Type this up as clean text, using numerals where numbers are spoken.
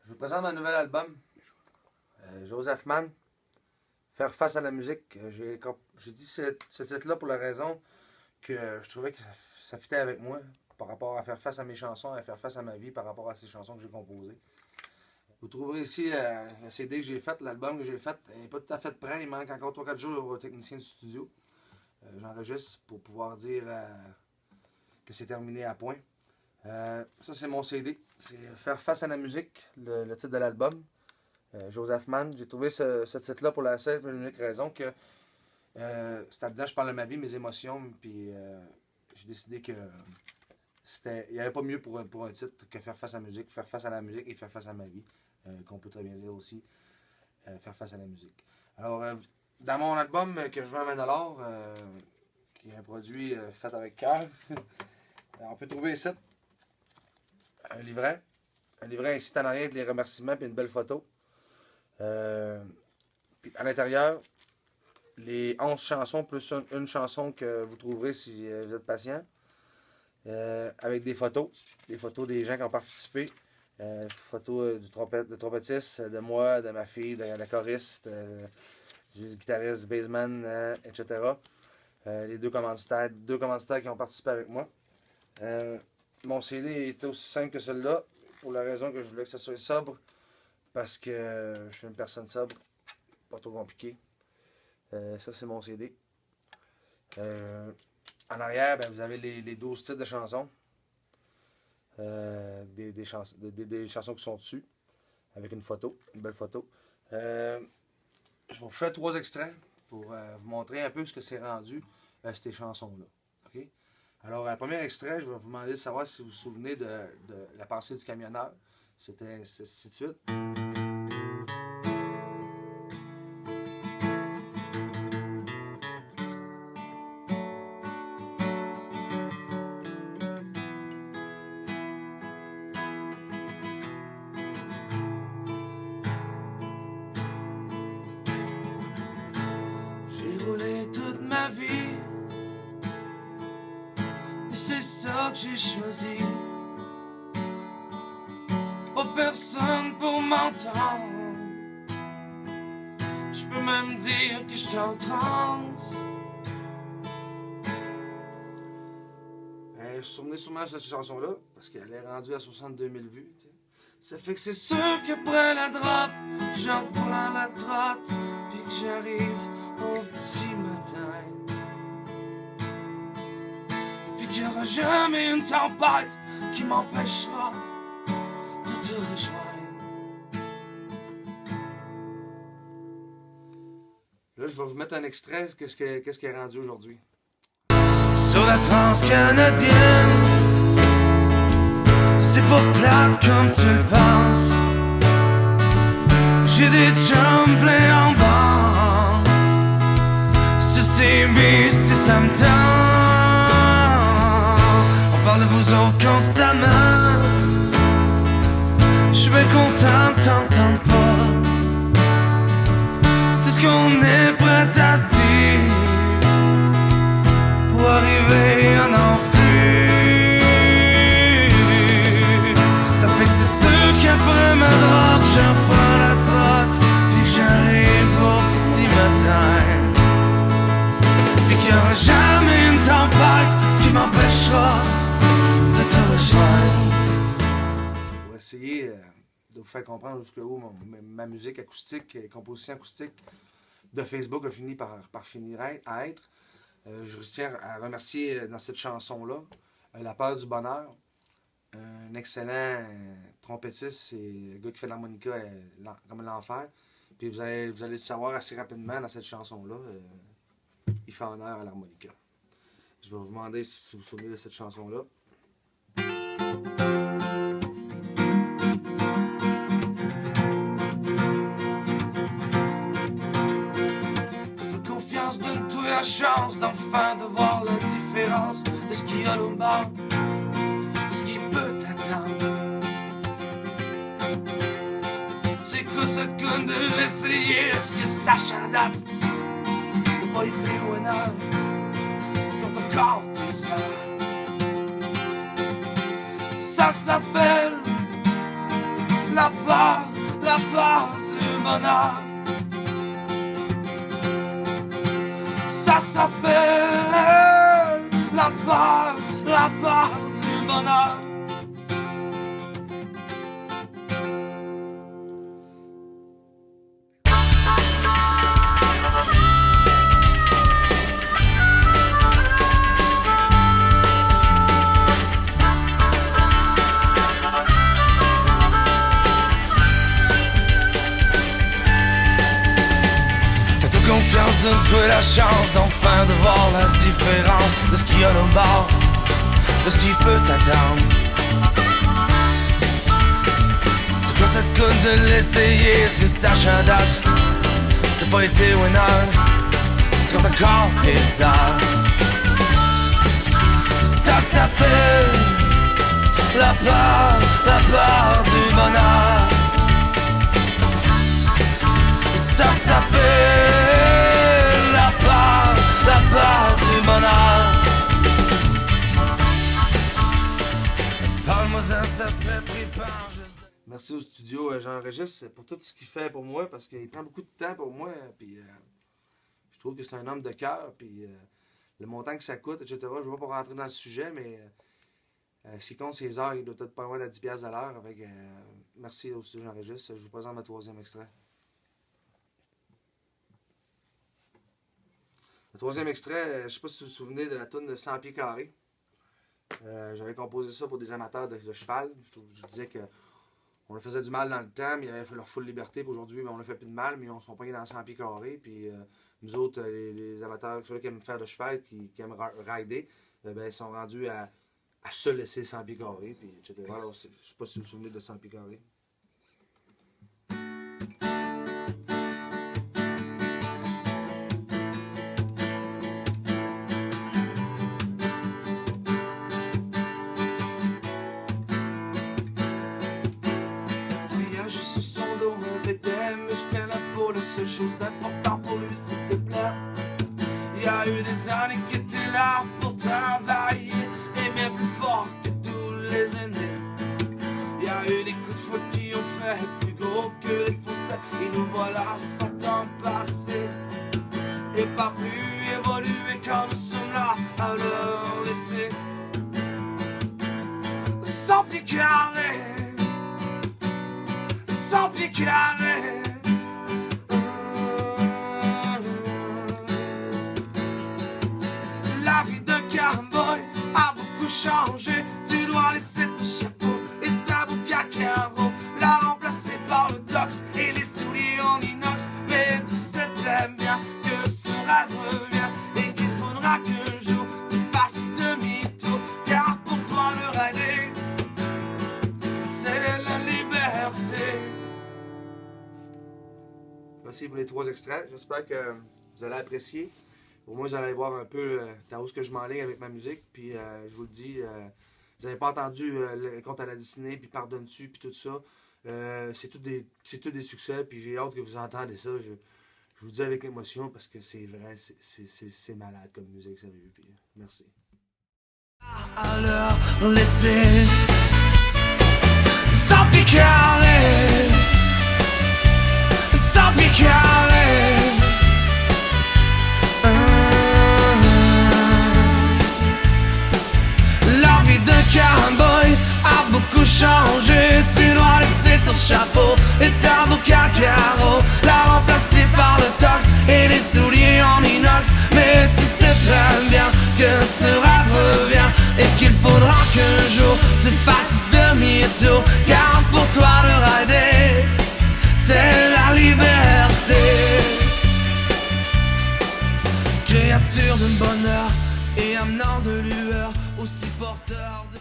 Je vous présente mon nouvel album, Joseph Mann, Faire face à la musique. J'ai dit ce titre-là pour la raison que je trouvais que ça fitait avec moi par rapport à faire face à mes chansons, à faire face à ma vie par rapport à ces chansons que j'ai composées. Vous trouverez ici le CD que j'ai fait, l'album que j'ai fait. Il n'est pas tout à fait prêt, il manque encore 3-4 jours au technicien du studio. J'enregistre pour pouvoir dire que c'est terminé à point. Ça, c'est mon CD. C'est Faire face à la musique, le titre de l'album. Joseph Mann. J'ai trouvé ce titre-là pour la seule et unique raison que c'est là-dedans je parle de ma vie, mes émotions, puis j'ai décidé que il n'y avait pas mieux pour un titre que faire face à la musique, faire face à la musique et faire face à ma vie, qu'on peut très bien dire aussi, faire face à la musique. Alors, dans mon album que je vends à 20$, qui est un produit fait avec cœur, on peut trouver ici un livret. Un livret ici en arrière avec les remerciements et une belle photo. Puis à l'intérieur, les 11 chansons plus une chanson que vous trouverez si vous êtes patient. Avec des photos des gens qui ont participé. Photos du trompettiste, de moi, de ma fille, de la choriste, du guitariste, du bassman, etc. Les deux commanditaires qui ont participé avec moi. Mon CD est aussi simple que celui-là, pour la raison que je voulais que ça soit sobre, parce que je suis une personne sobre, pas trop compliqué. Ça, c'est mon CD. En arrière, ben, vous avez les 12 titres de chansons. Des chansons qui sont dessus, avec une photo, une belle photo. Je vous fais 3 extraits pour vous montrer un peu ce que c'est rendu, ces chansons-là. Okay? Alors, le premier extrait, je vais vous demander de savoir si vous vous souvenez de La pensée du camionneur. C'était ainsi de suite. J'ai roulé toute ma vie et c'est ça que j'ai choisi. Pas personne pour m'entendre. Je peux même dire que je suis en transe. Je me souvenais sûrement de cette chanson-là, parce qu'elle est rendue à 62 000 vues. T'sais. Ça fait que c'est sûr qu'après la drop, j'en prends la trotte, puis que j'arrive au petit matin. Puis qu'il n'y aura jamais une tempête qui m'empêchera de te rejoindre. Là, je vais vous mettre un extrait, qu'est-ce qui est rendu aujourd'hui. Sur la transcanadienne, c'est pas plate comme tu le penses. J'ai des chums pleins en banque. Sur CB si ça me tente. On parle de vous autres constamment. J'suis bien content que t'entends pas tout ce qu'on est prêt à se dire pour arriver à en fuir. Ça fait que c'est sûr qu'après ma drop, je reprends la trotte, puis que j'arrive au petit matin, puis qu'il n'y aura jamais une tempête qui m'empêchera de te rejoindre. Pour essayer de vous faire comprendre jusqu'où ma musique acoustique, composition acoustique de Facebook a fini par finir à être. Je tiens à remercier dans cette chanson-là La peur du bonheur, un excellent trompettiste, c'est le gars qui fait l'harmonica comme l'enfer. Puis vous allez le savoir assez rapidement dans cette chanson-là, il fait honneur à l'harmonica. Je vais vous demander si vous vous souvenez de cette chanson-là. Donne-toi la chance d'enfin de voir la différence de ce qu'il y a au bas, de ce qui peut t'attendre. C'est quoi cette conne de l'essayer? Est-ce que ça date de pas été winner? Est-ce qu'on t'a encore tes heures? Ça s'appelle là-bas du bonheur. Ça s'appelle là-bas du bonheur. Confiance, donne-toi la chance d'enfin de voir la différence de ce qu'il y a au bord, de ce qui peut t'attendre. C'est quoi cette coûte de l'essayer, est-ce que sache à date t'as pas été winner, tu comptes encore tes heures. Ça s'appelle la part du bonheur. Ça s'appelle la part du bonheur. Parle-moi-en, ça serait trippant. Merci au studio Jean-Régis pour tout ce qu'il fait pour moi, parce qu'il prend beaucoup de temps pour moi, puis je trouve que c'est un homme de cœur, puis le montant que ça coûte, etc. Je ne vais pas rentrer dans le sujet, mais s'il compte ses heures, il doit être pas loin de 10$ à l'heure. Merci au studio Jean-Régis. Je vous présente ma 3e extrait. Le 3e extrait, je ne sais pas si vous vous souvenez de la toune de 100 pieds carrés. J'avais composé ça pour des amateurs de cheval. Je disais qu'on leur faisait du mal dans le temps, mais il avait fait leur full liberté. Puis aujourd'hui, on leur fait plus de mal, mais on se sont pognés dans 100 pieds carrés. Puis nous autres, les amateurs, ceux qui aiment faire de cheval, qui aiment rider, ils sont rendus à se laisser 100 pieds carrés, puis etc. Alors, je ne sais pas si vous vous souvenez de 100 pieds carrés. Seule chose d'important pour lui, s'il te plaît. Il y a eu des années qui étaient là pour travailler, et bien plus fort que tous les aînés. Il y a eu des coups de fouet qui ont fait plus gros que les fossés, et nous voilà 100 ans passés, et pas plus évolués quand nous sommes là à leur laisser 100 pieds carrés, 100 pieds carrés. La vie d'un cowboy a beaucoup changé. Tu dois laisser ton chapeau et ta boucle à carreaux, la remplacer par le tox et les souliers en inox. Mais tu sais très bien que ce rêve revient et qu'il faudra qu'un jour tu fasses demi-tour, car pour toi le rider, c'est la liberté. Merci pour les 3 extraits. J'espère que vous allez apprécier. Au moins, vous allez voir un peu où est-ce que je m'enligne avec ma musique. Puis, je vous le dis, vous n'avez pas entendu le conte à la Disney, puis Pardonne-tu, puis tout ça. C'est tout des succès, puis j'ai hâte que vous entendez ça. Je vous le dis avec émotion, parce que c'est vrai, c'est malade comme musique, sérieux. Puis, merci. À leur laisser 100 pieds carrés, 100 pieds carrés. La vie d'un cowboy a beaucoup changé. Tu dois laisser ton chapeau et ta boucle à carreaux, la remplacer par le tox et les souliers en inox. Mais tu sais très bien que ce rêve revient et qu'il faudra qu'un jour tu fasses demi-tour, car pour toi le rider, c'est la liberté. Créature de bonheur et amenant de lueur, aussi porteur de